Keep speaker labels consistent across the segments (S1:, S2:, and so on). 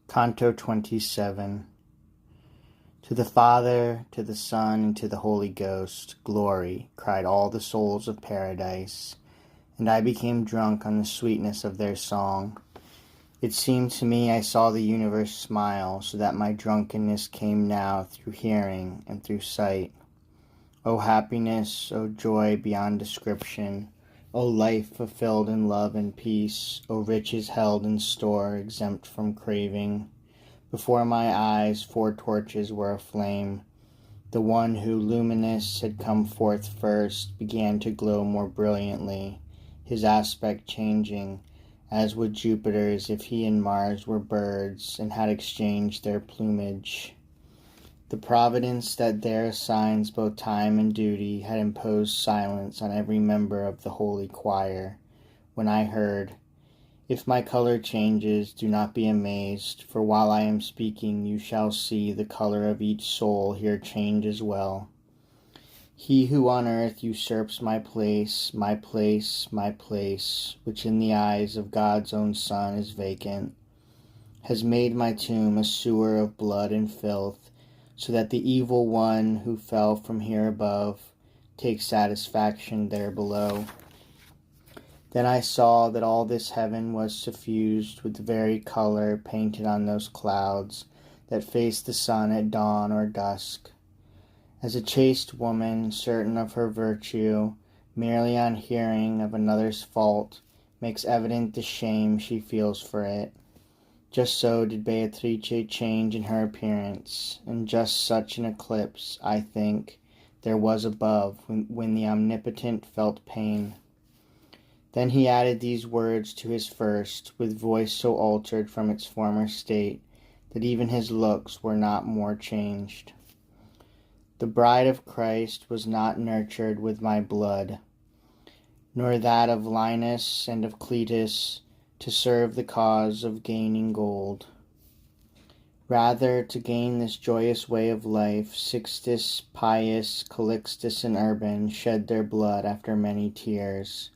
S1: Canto 27. To the Father, to the Son, and to the Holy Ghost, glory, cried all the souls of paradise, and I became drunk on the sweetness of their song. It seemed to me I saw the universe smile, so that my drunkenness came now through hearing and through sight. O happiness, O joy beyond description, O life fulfilled in love and peace, O riches held in store, exempt from craving. Before my eyes 4 torches were aflame. The one who luminous had come forth first began to glow more brilliantly, his aspect changing, as would Jupiter's if he and Mars were birds and had exchanged their plumage. The providence that there assigns both time and duty had imposed silence on every member of the holy choir, when I heard, "If my color changes, do not be amazed, for while I am speaking you shall see the color of each soul here change as well. He who on earth usurps my place, my place, my place, which in the eyes of God's own Son is vacant, has made my tomb a sewer of blood and filth, so that the evil one who fell from here above takes satisfaction there below." Then I saw that all this heaven was suffused with the very color painted on those clouds that face the sun at dawn or dusk. As a chaste woman, certain of her virtue, merely on hearing of another's fault, makes evident the shame she feels for it, just so did Beatrice change in her appearance, and just such an eclipse, I think, there was above when the Omnipotent felt pain. Then he added these words to his first, with voice so altered from its former state that even his looks were not more changed. The bride of Christ was not nurtured with my blood, nor that of Linus and of Cletus, to serve the cause of gaining gold. Rather, to gain this joyous way of life, Sixtus, Pius, Calixtus, and Urban shed their blood after many tears.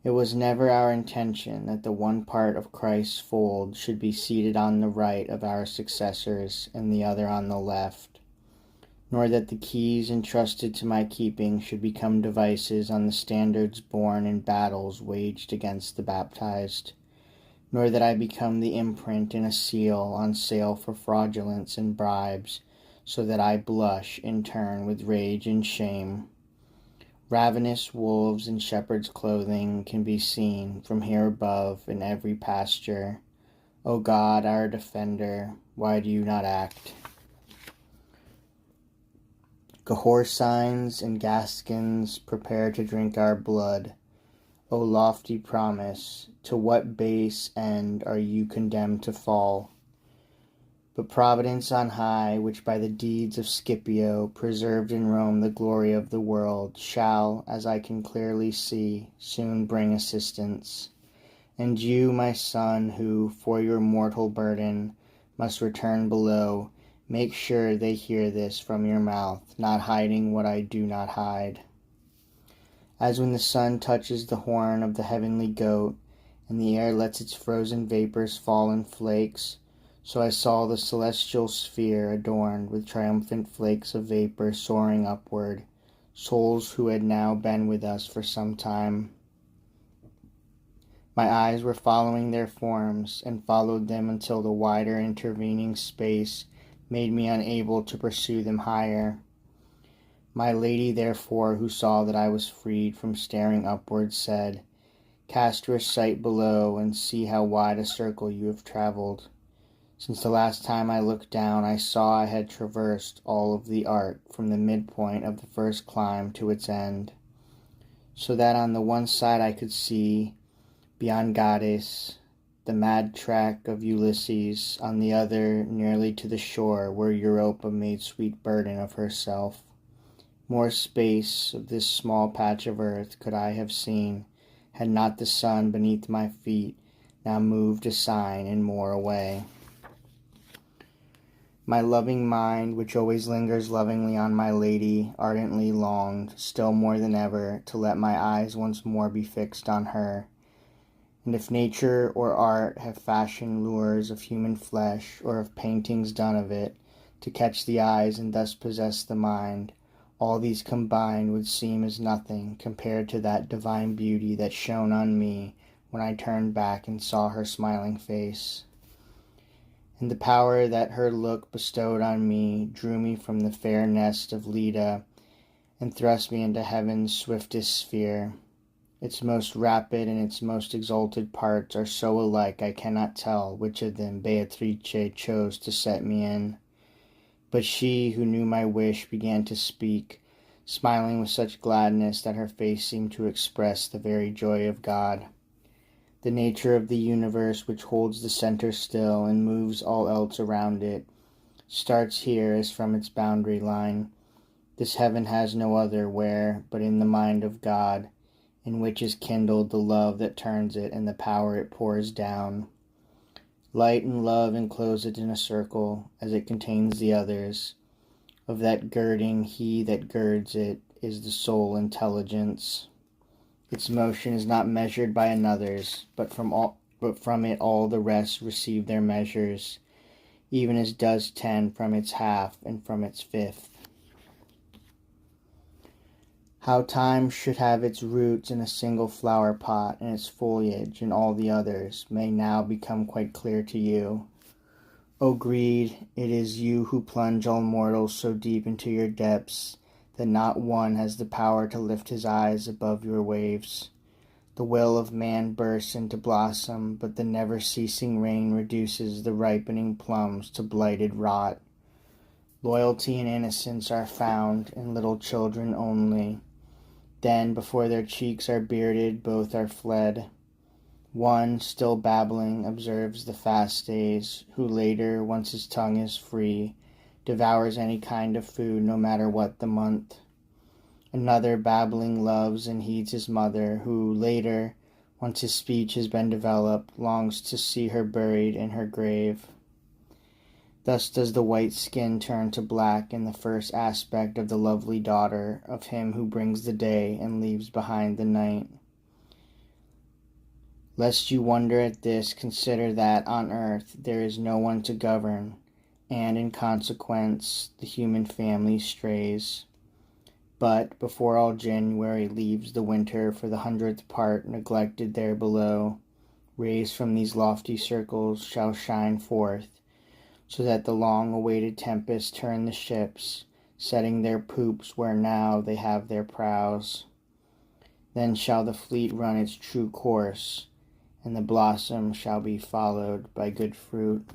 S1: It was never our intention that the one part of Christ's fold should be seated on the right of our successors and the other on the left, nor that the keys entrusted to my keeping should become devices on the standards borne in battles waged against the baptized, nor that I become the imprint in a seal on sale for fraudulence and bribes, so that I blush in turn with rage and shame. Ravenous wolves in shepherd's clothing can be seen from here above in every pasture. O God, our defender, why do you not act? Gahorsines and Gascons prepare to drink our blood. O lofty promise, to what base end are you condemned to fall? But Providence on high, which by the deeds of Scipio preserved in Rome the glory of the world, shall, as I can clearly see, soon bring assistance. And you, my son, who, for your mortal burden, must return below, make sure they hear this from your mouth, not hiding what I do not hide. As when the sun touches the horn of the heavenly goat, and the air lets its frozen vapors fall in flakes, so I saw the celestial sphere adorned with triumphant flakes of vapor soaring upward, souls who had now been with us for some time. My eyes were following their forms, and followed them until the wider intervening space made me unable to pursue them higher. My lady, therefore, who saw that I was freed from staring upward, said, "Cast your sight below, and see how wide a circle you have traveled. Since the last time I looked down, I saw I had traversed all of the arc from the midpoint of the first climb to its end, so that on the one side I could see, beyond Gades, the mad track of Ulysses, on the other, nearly to the shore where Europa made sweet burden of herself. More space of this small patch of earth could I have seen, had not the sun beneath my feet now moved a sign and more away." My loving mind, which always lingers lovingly on my lady, ardently longed, still more than ever, to let my eyes once more be fixed on her, And if nature or art have fashioned lures of human flesh, or of paintings done of it, to catch the eyes and thus possess the mind, all these combined would seem as nothing compared to that divine beauty that shone on me when I turned back and saw her smiling face. And the power that her look bestowed on me drew me from the fair nest of Leda and thrust me into heaven's swiftest sphere. Its most rapid and its most exalted parts are so alike I cannot tell which of them Beatrice chose to set me in. But she, who knew my wish, began to speak, smiling with such gladness that her face seemed to express the very joy of God. The nature of the universe, which holds the center still and moves all else around it, starts here as from its boundary line. This heaven has no other where, but in the mind of God, in which is kindled the love that turns it and the power it pours down. Light and love enclose it in a circle, as it contains the others. Of that girding, he that girds it is the sole intelligence. Its motion is not measured by another's, but from it all the rest receive their measures, even as does 10 from its half and from its fifth. How time should have its roots in a single flower pot and its foliage in all the others may now become quite clear to you. O greed, it is you who plunge all mortals so deep into your depths that not one has the power to lift his eyes above your waves. The will of man bursts into blossom, but the never-ceasing rain reduces the ripening plums to blighted rot. Loyalty and innocence are found in little children only. Then, before their cheeks are bearded, both are fled. One, still babbling, observes the fast days, who later, once his tongue is free, devours any kind of food, no matter what the month. Another, babbling, loves and heeds his mother, who later, once his speech has been developed, longs to see her buried in her grave. Thus does the white skin turn to black in the first aspect of the lovely daughter of him who brings the day and leaves behind the night. Lest you wonder at this, consider that on earth there is no one to govern, and in consequence the human family strays. But before all January leaves the winter for the 100th part neglected there below, rays from these lofty circles shall shine forth, so that the long-awaited tempest turn the ships, setting their poops where now they have their prows. Then shall the fleet run its true course, and the blossom shall be followed by good fruit.